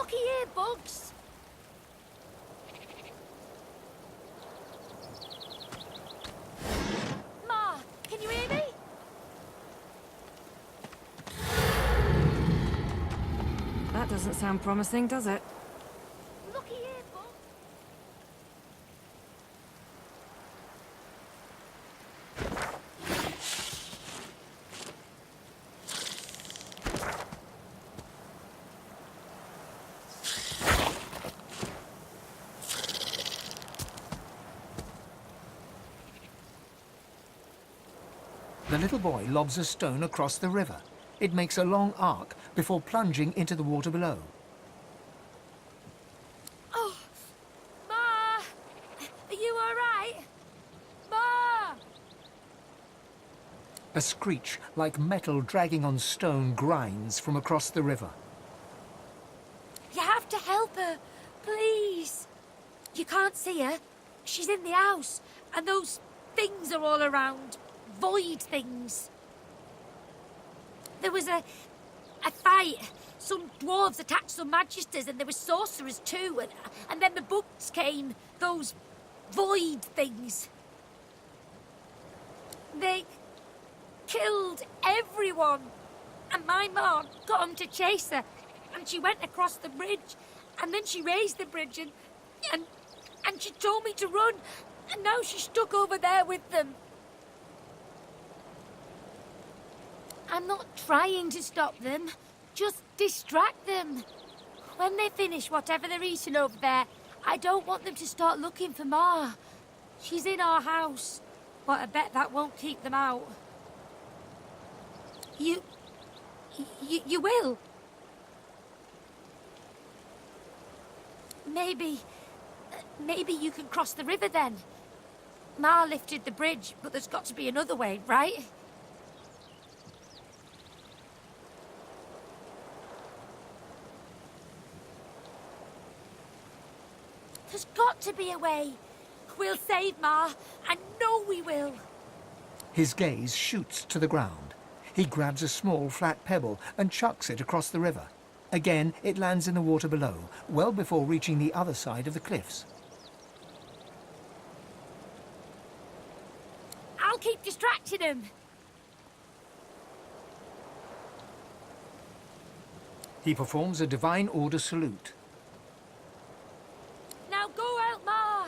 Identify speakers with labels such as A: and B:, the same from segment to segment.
A: Looky here, Bugs. Ma, can you hear me?
B: That doesn't sound promising, does it?
A: Looky here, Bugs.
C: The little boy lobs a stone across the river. It makes a long arc before plunging into the water below.
A: Oh, Ma! Are you all right? Ma!
C: A screech like metal dragging on stone grinds from across the river.
A: You have to help her, please. You can't see her. She's in the house, and those things are all around. Void things. There was a fight. Some dwarves attacked some magisters, and there were sorcerers too. And then the bugs came. Those void things. They killed everyone. And my mom got them to chase her. And she went across the bridge. And then she raised the bridge and she told me to run. And now she's stuck over there with them. I'm not trying to stop them. Just distract them. When they finish whatever they're eating over there, I don't want them to start looking for Ma. She's in our house, but I bet that won't keep them out. You will? Maybe you can cross the river then. Ma lifted the bridge, but there's got to be another way, right? There's got to be a way. We'll save Ma. I know we will.
C: His gaze shoots to the ground. He grabs a small flat pebble and chucks it across the river. Again, it lands in the water below, well before reaching the other side of the cliffs.
A: I'll keep distracting him.
C: He performs a divine order salute.
A: Now go out, Ma.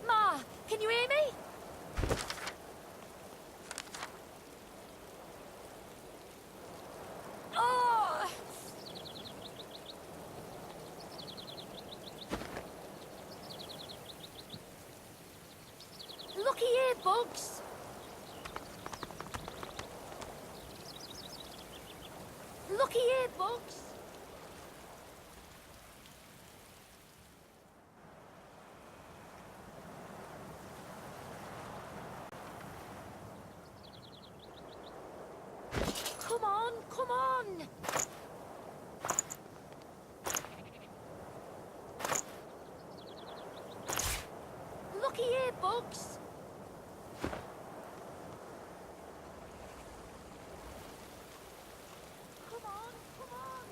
A: Ma, can you hear me? Oh! Looky here, Bugs. Looky here, Bugs. Come on, come on. Looky here, Bugs. Come on, come on. Come on, come on.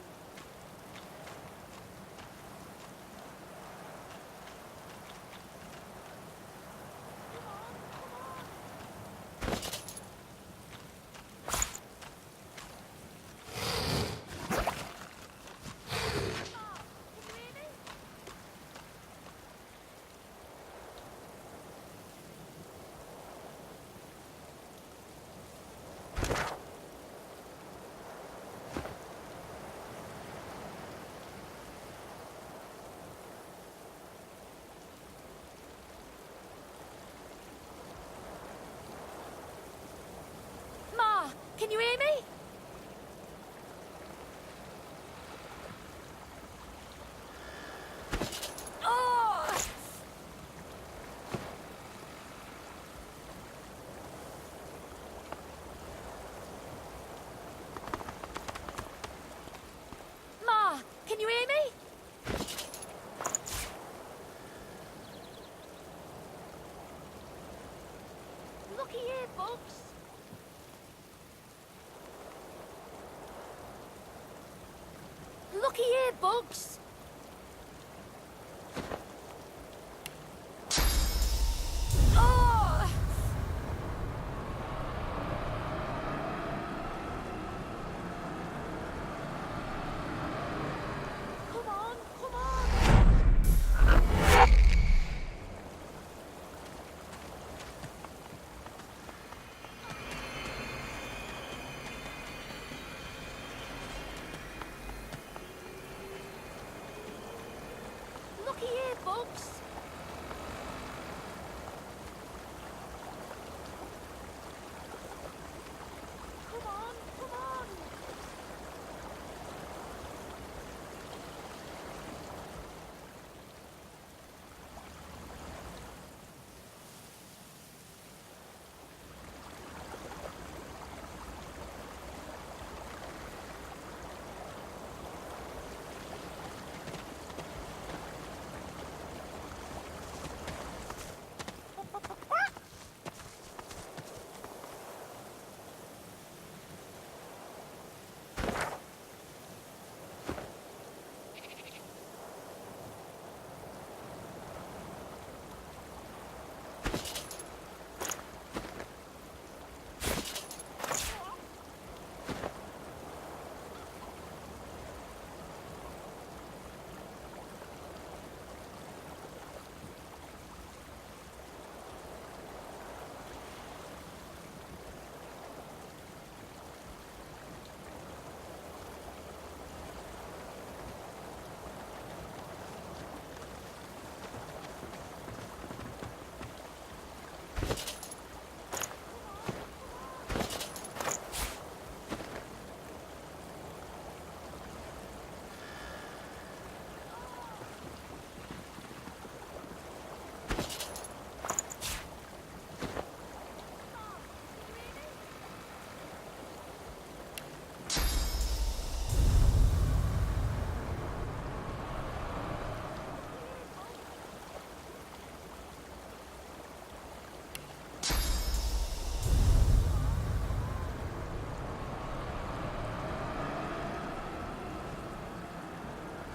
A: Ma, can you hear me? Oh! Ma, can you hear me? Looky here, Bugs. Bugs. Oh! Come on, come on! Looky here, Bugs. Come on, come on.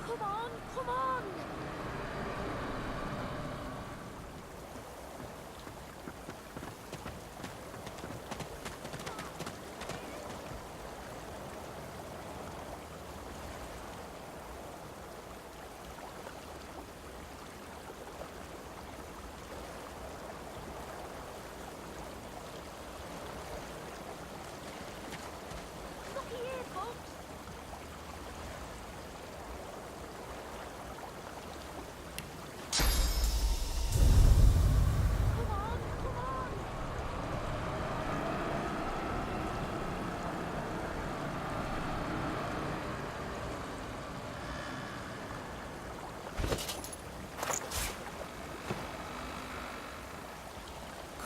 A: Come on, come on. Looky here, Bugs. Come on, come on.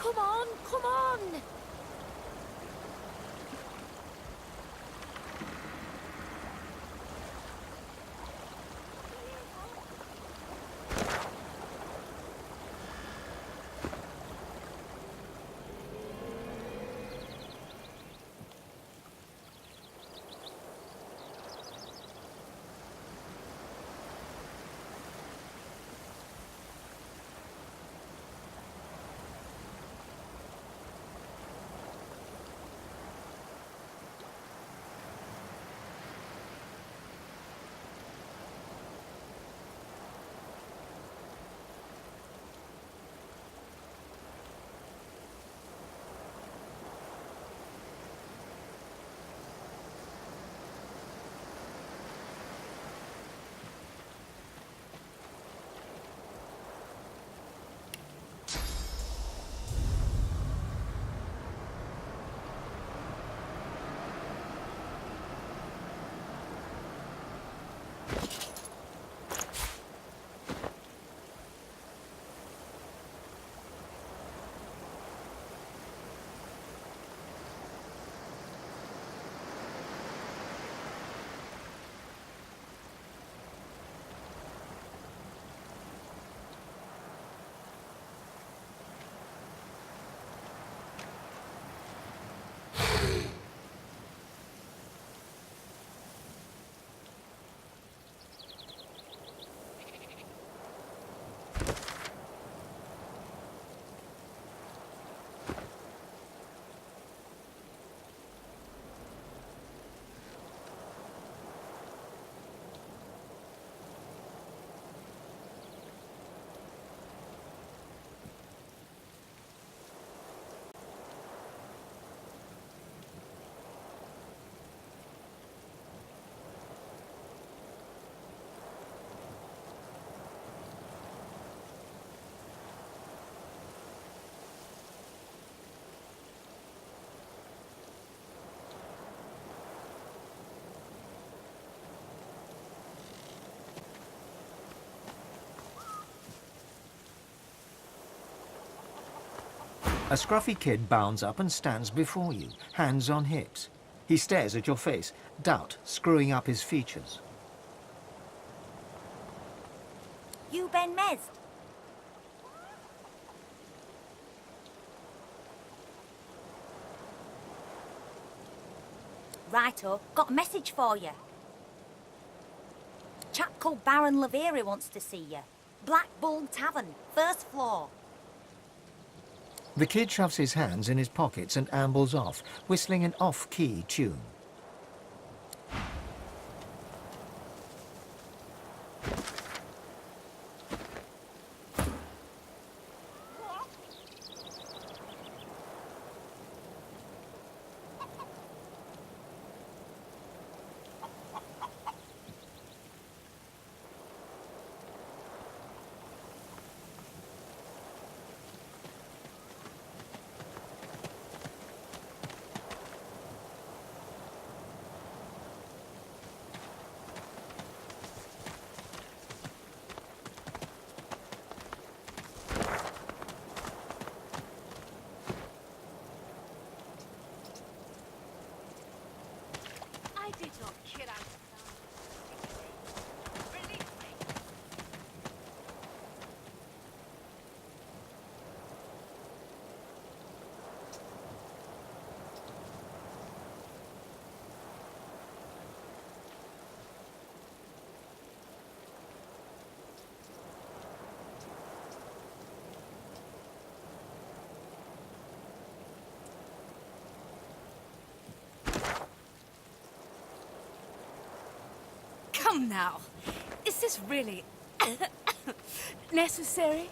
A: Come on, come on.
C: A scruffy kid bounds up and stands before you, hands on hips. He stares at your face, doubt screwing up his features.
D: You Ben Mez? Righto, got a message for you. Chap called Baron Laveri wants to see you. Black Bull Tavern, first floor.
C: The kid shoves his hands in his pockets and ambles off, whistling an off-key tune.
A: I did not kill Anatoliy. Release me.
B: Come now. Is this really necessary?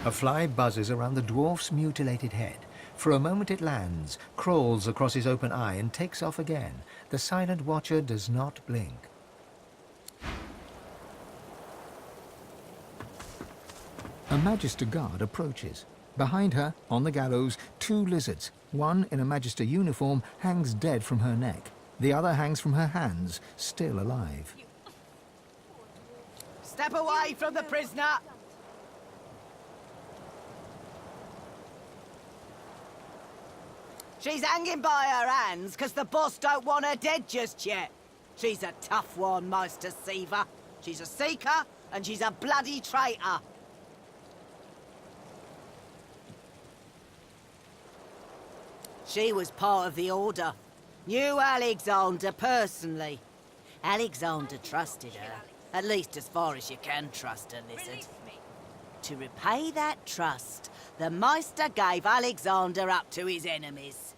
C: A fly buzzes around the dwarf's mutilated head. For a moment it lands, crawls across his open eye and takes off again. The silent watcher does not blink. A Magister guard approaches. Behind her, on the gallows, 2 lizards. One in a Magister uniform hangs dead from her neck. The other hangs from her hands, still alive.
E: Step away from the prisoner! She's hanging by her hands because the boss don't want her dead just yet. She's a tough one, Meister Seaver. She's a seeker and she's a bloody traitor. She was part of the Order. Knew Alexander personally. Alexander trusted her, at least as far as you can trust a lizard. To repay that trust, the Meister gave Alexander up to his enemies.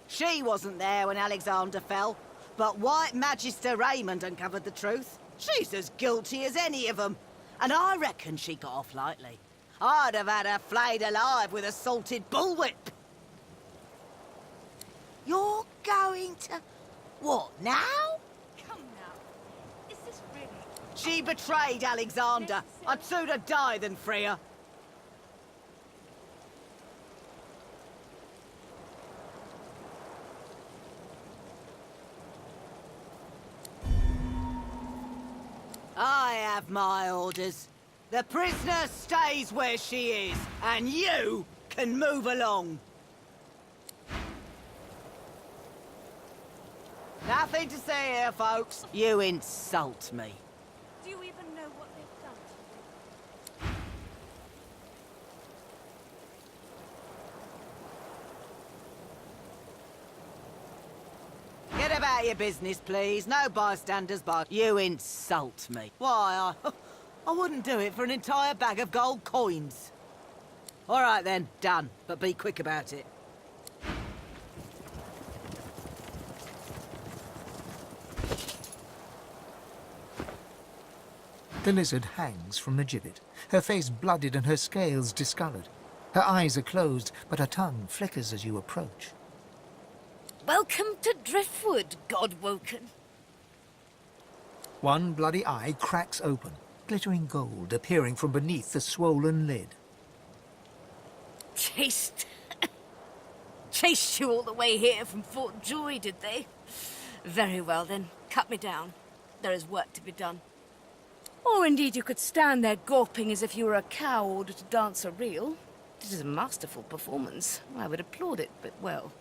E: She wasn't there when Alexander fell, but White Magister Raymond uncovered the truth. She's as guilty as any of them, and I reckon she got off lightly. I'd have had her flayed alive with a salted bullwhip. You're going to... what, now?
B: Come now. Is this really...
E: She betrayed Alexander. I'd sooner die than free her. I have my orders. The prisoner stays where she is, and you can move along. Nothing to say here, folks. You insult me.
B: Do you even know what they've done to you?
E: Get about your business, please. No bystanders, but you insult me. Why, I wouldn't do it for an entire bag of gold coins. All right, then. Done. But be quick about it.
C: The lizard hangs from the gibbet, her face blooded and her scales discoloured. Her eyes are closed, but her tongue flickers as you approach.
B: Welcome to Driftwood, God-woken.
C: One bloody eye cracks open, glittering gold appearing from beneath the swollen lid.
B: Chased you all the way here from Fort Joy, did they? Very well, then. Cut me down. There is work to be done. Or indeed you could stand there gawping as if you were a cow ordered to dance a reel. It is a masterful performance. I would applaud it, but well.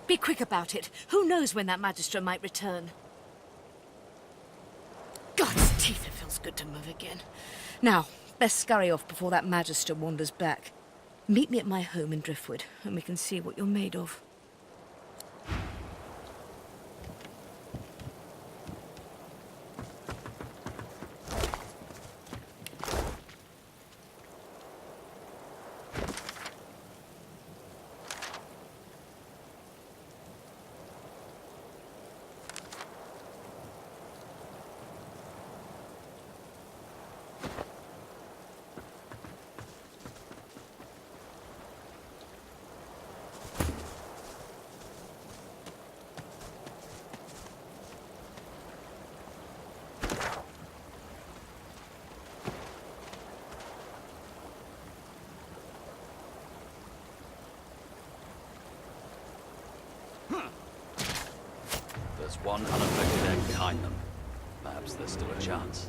B: Be quick about it. Who knows when that Magistra might return? God's teeth, it feels good to move again. Now, best scurry off before that Magistra wanders back. Meet me at my home in Driftwood, and we can see what you're made of.
F: There's one unaffected egg behind them. Perhaps there's still a chance.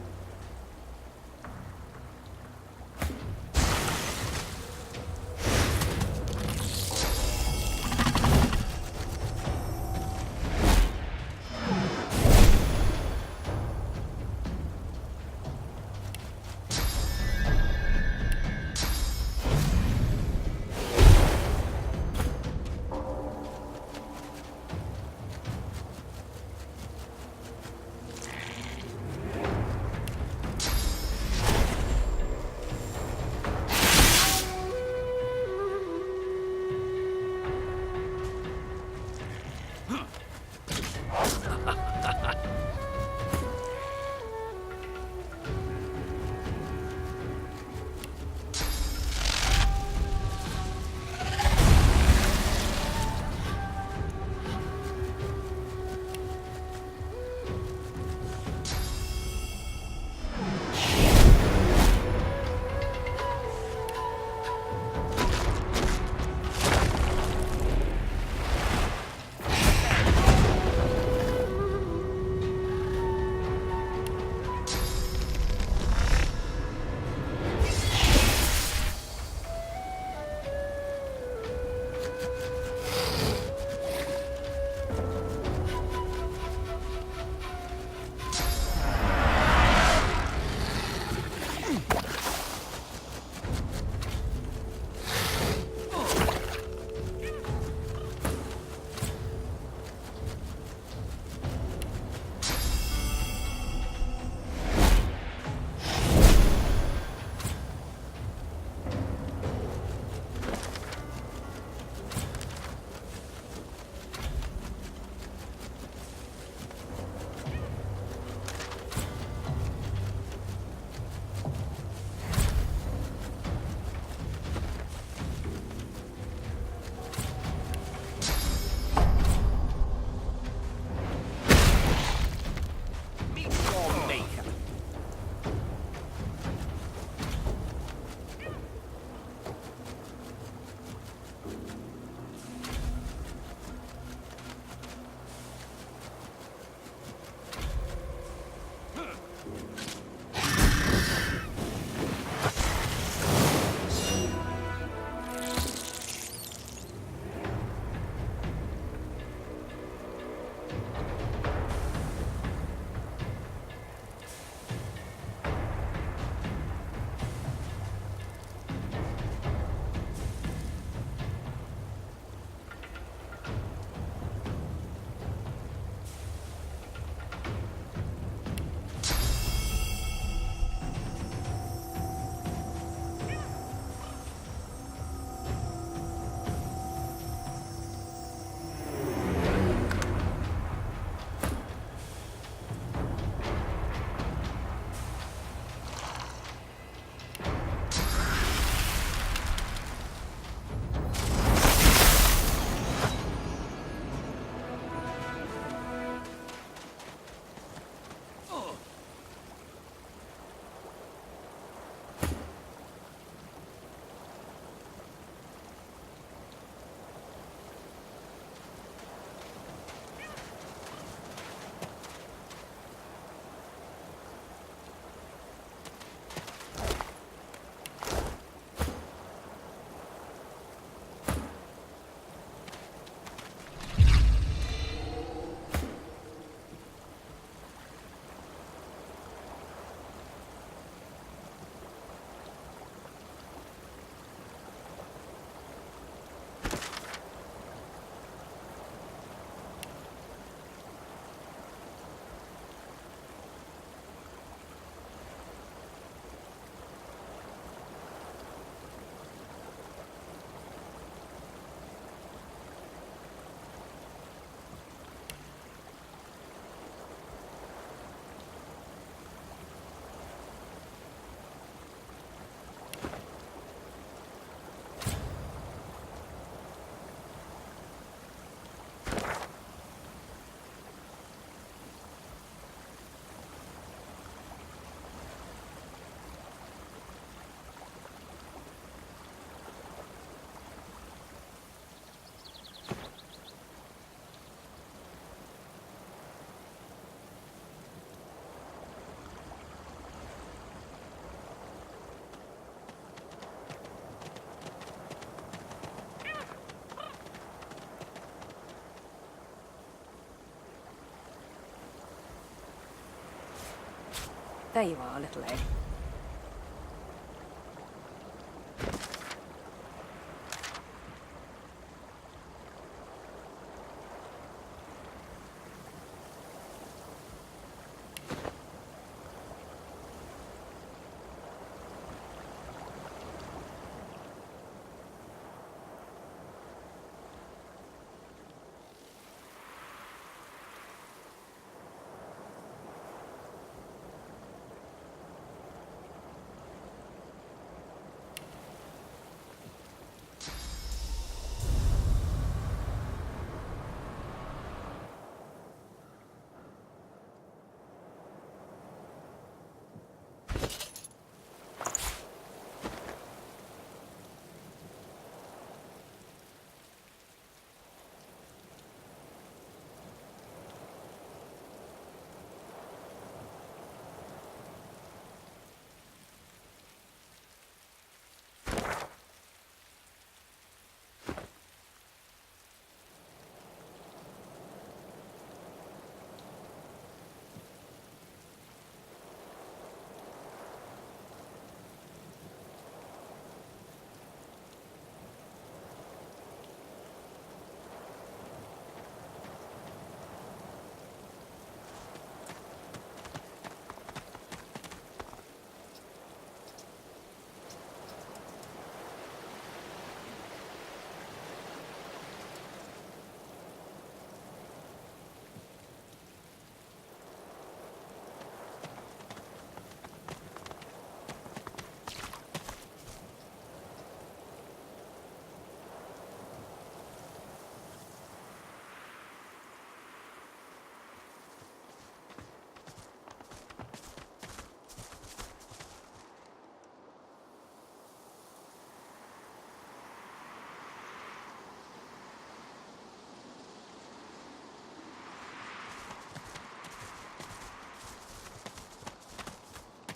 B: There you are, little lady.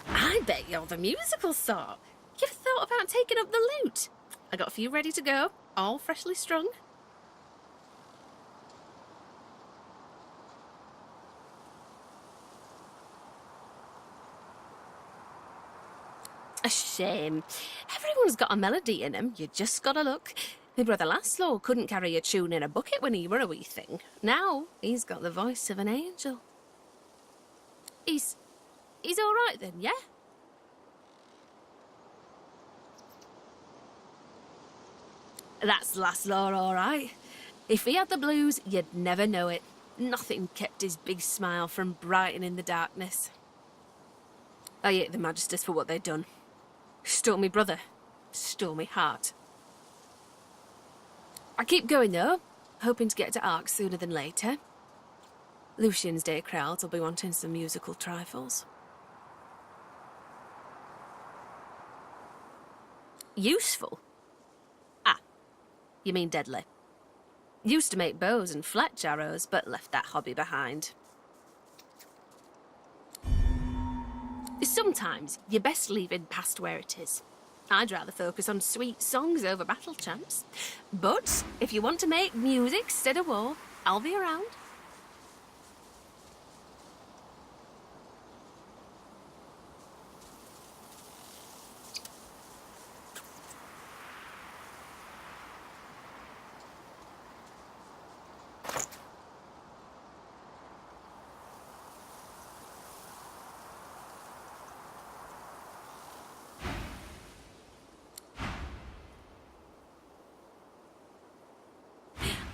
G: I bet you're the musical sort. You ever thought about taking up the lute? I got a few ready to go, all freshly strung. A shame. Everyone's got a melody in 'em. You just gotta look. My brother Laszlo couldn't carry a tune in a bucket when he were a wee thing. Now he's got the voice of an angel. He's all right then, yeah? That's Laszlo, all right. If he had the blues, you'd never know it. Nothing kept his big smile from brightening the darkness. I hate the Magisters for what they'd done. Stole me brother. Stole me heart. I keep going, though, hoping to get to Ark sooner than later. Lucian's Day crowds will be wanting some musical trifles. Useful? Ah, you mean deadly. Used to make bows and fletch arrows, but left that hobby behind. Sometimes you're best leaving past where it is. I'd rather focus on sweet songs over battle chants. But if you want to make music instead of war, I'll be around.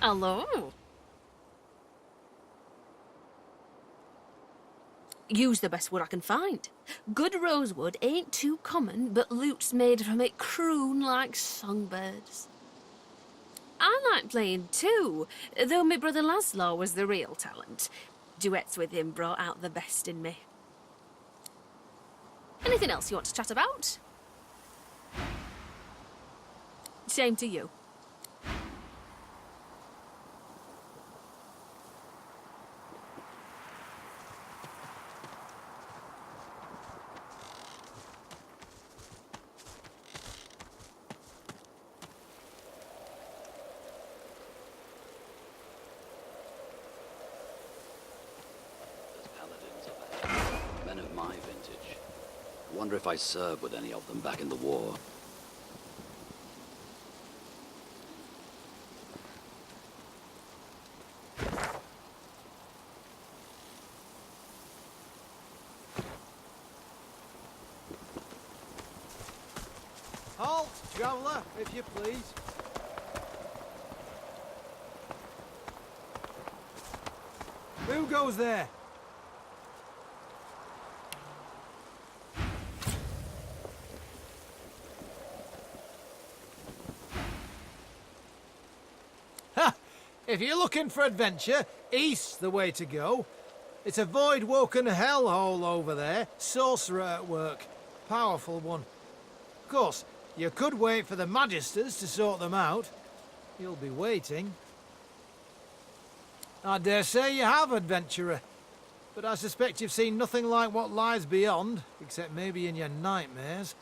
G: Hello. Use the best wood I can find. Good rosewood ain't too common, but lutes made from it croon like songbirds. I like playing too, though my brother Laszlo was the real talent. Duets with him brought out the best in me. Anything else you want to chat about? Same to you.
F: There's paladins up ahead. Men of my vintage. Wonder if I served with any of them back in the war.
H: Halt, traveller, if you please. Who goes there? Ha! If you're looking for adventure, east's the way to go. It's a void-woken hellhole over there, sorcerer at work. Powerful one. Of course, you could wait for the Magisters to sort them out. You'll be waiting. I dare say you have, adventurer. But I suspect you've seen nothing like what lies beyond, except maybe in your nightmares.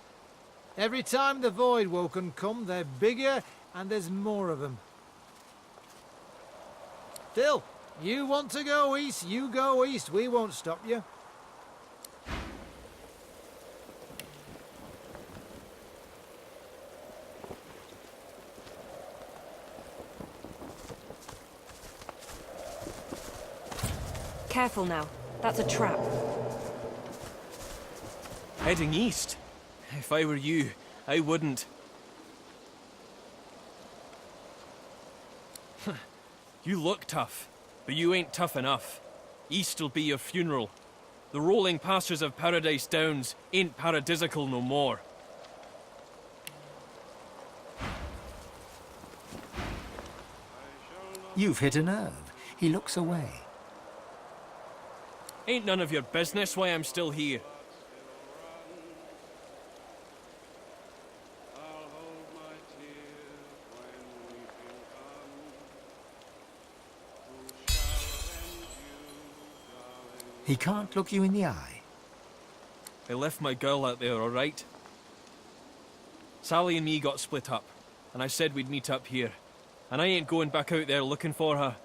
H: Every time the Void-woken come, they're bigger and there's more of them. Still, you want to go east, you go east. We won't stop you.
I: Careful now. That's a trap.
J: Heading east? If I were you, I wouldn't. You look tough, but you ain't tough enough. East'll be your funeral. The rolling pastures of Paradise Downs ain't paradisical no more.
C: You've hit a nerve. He looks away.
J: Ain't none of your business why I'm still here.
C: He can't look you in the eye.
J: I left my girl out there, all right? Sally and me got split up, and I said we'd meet up here. And I ain't going back out there looking for her.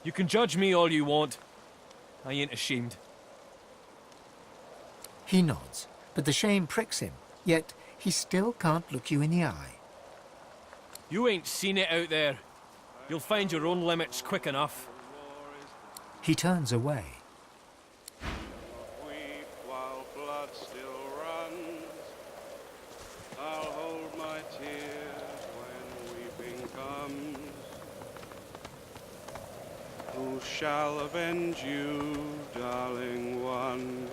J: You can judge me all you want. I ain't ashamed.
C: He nods, but the shame pricks him, yet he still can't look you in the eye.
J: You ain't seen it out there. You'll find your own limits quick enough.
C: He turns away.
K: Weep while blood still runs. I'll hold my tears when weeping comes. Who shall avenge you, darling one?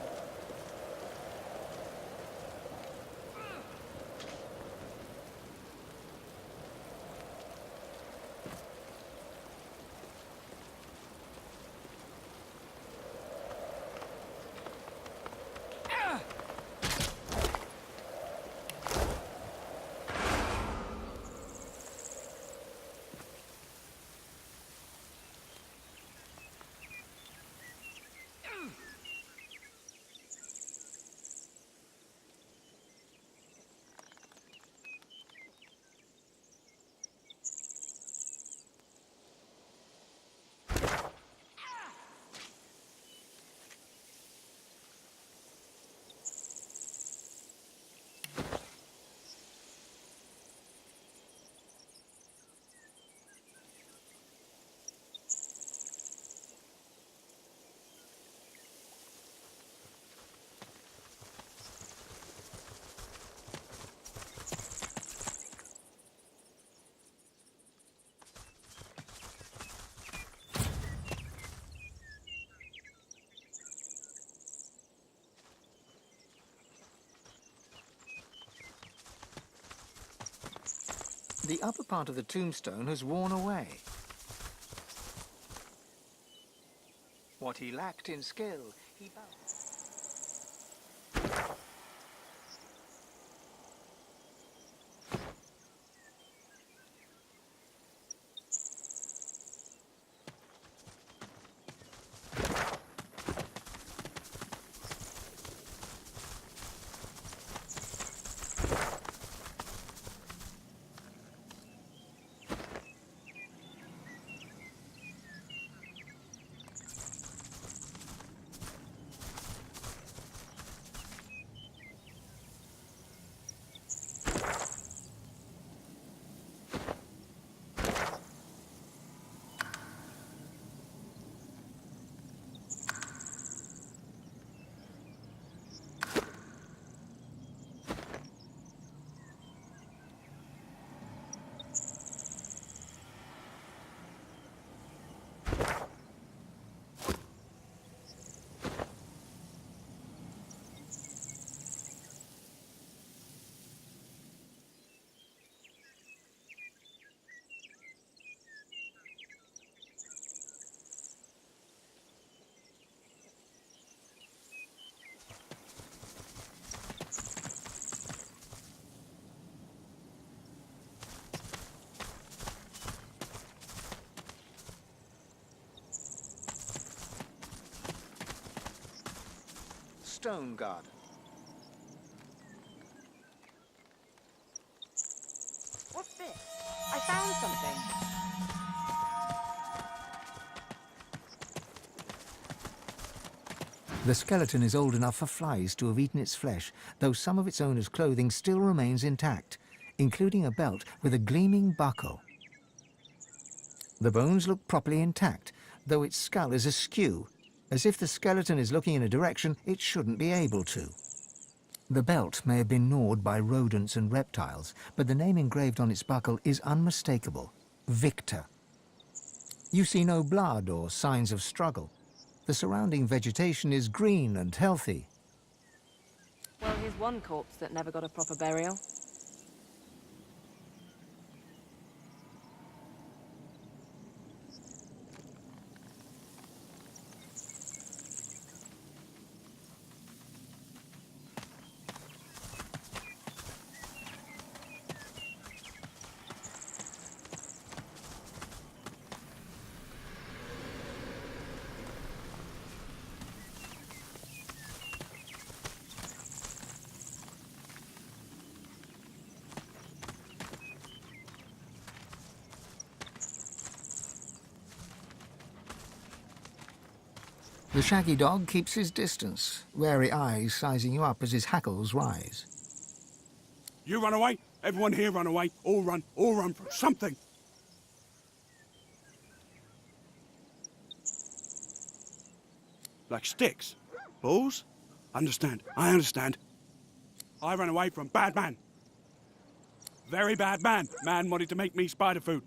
C: The upper part of the tombstone has worn away. What he lacked in skill, he found. stone guard.
I: What's this? I found something.
C: The skeleton is old enough for flies to have eaten its flesh, though some of its owner's clothing still remains intact, including a belt with a gleaming buckle. The bones look properly intact, though its skull is askew, as if the skeleton is looking in a direction it shouldn't be able to. The belt may have been gnawed by rodents and reptiles, but the name engraved on its buckle is unmistakable: Victor. You see no blood or signs of struggle. The surrounding vegetation is green and healthy.
I: Well, here's one corpse that never got a proper burial.
C: The shaggy dog keeps his distance, wary eyes sizing you up as his hackles rise.
K: You run away. Everyone here run away. All run for something. Like sticks. Balls? Understand. I understand. I ran away from bad man. Very bad man. Man wanted to make me spider food.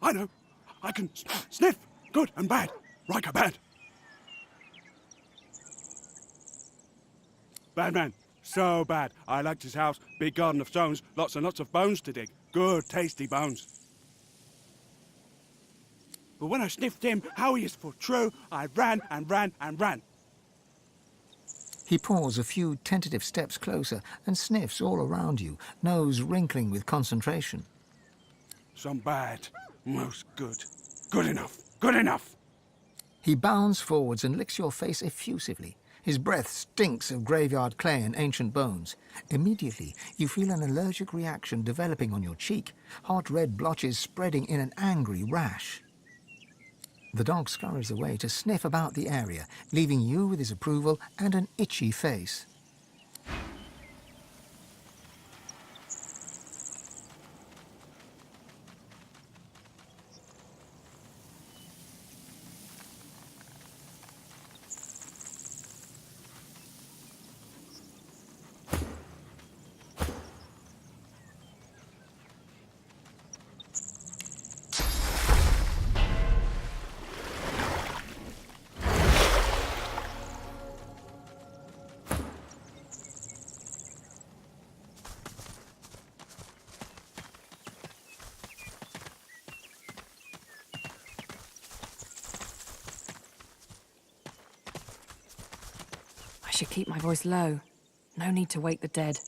K: I know. I can sniff. Good and bad. Right or bad. Bad man. So bad. I liked his house. Big garden of stones. Lots and lots of bones to dig. Good, tasty bones. But when I sniffed him, how he is for true, I ran and ran and ran.
C: He paws a few tentative steps closer and sniffs all around you, nose wrinkling with concentration.
K: Some bad. Most good. Good enough. Good enough.
C: He bounds forwards and licks your face effusively. His breath stinks of graveyard clay and ancient bones. Immediately, you feel an allergic reaction developing on your cheek, hot red blotches spreading in an angry rash. The dog scurries away to sniff about the area, leaving you with his approval and an itchy face.
I: I should keep my voice low. No need to wake the dead.